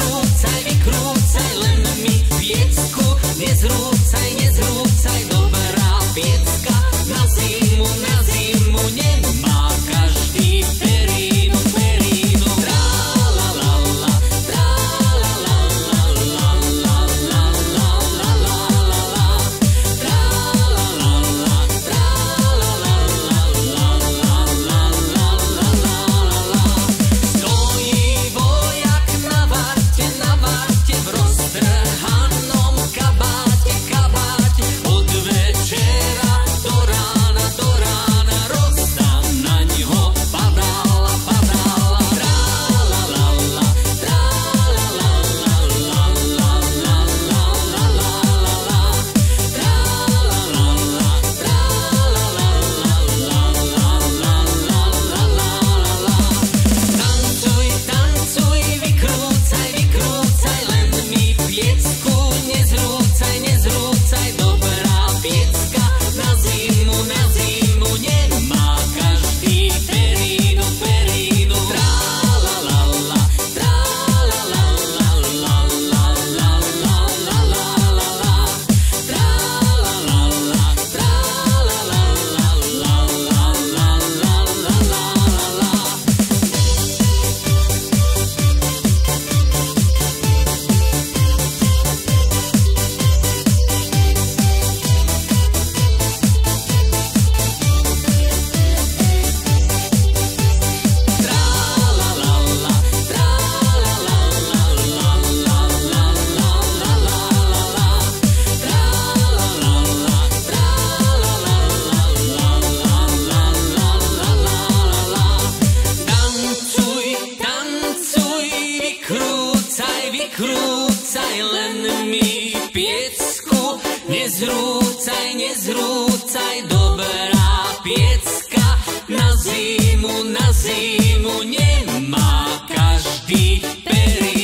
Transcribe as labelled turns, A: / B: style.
A: vykrúcaj, len mi piecku nezrúcaj, nezrúcaj, dobrá piecka. Na zimu nemá každý perínu, perínu. Tra-la-la-la, tra-la-la-la-la-la-la-la-la-la-la. Tra-la-la-la, tra-la-la-la-la-la-la-la-la-la. Stojí vojak na varte v roztrhanom kabáte, kabáte. Od večera do rána rosa na ňo padala, padala. Tra-la-la-la, tra-la-la-la-la-la-la-la-la-la-la. Tra-la-la-la, tra-la-la-la-la-la-la-la-la-la. Tancuj, tancuj, vykrúcaj, vykrúcaj, len mi piecku nezrúcaj, nezrúcaj, dobrá piecka. Na zimu nemá každý perínu, perínu. Tra-la-la-la, tra-la-la-la-la-la-la-la-la-la-la. Tra-la-la-la, tra-la-la-la-la-la-la-la-la-la. Tancuj, tancuj, vykrúcaj, vykrúcaj, len mi piecku nezrúcaj, nezrúcaj, dobrá piecka. Na zimu nemá každý perín.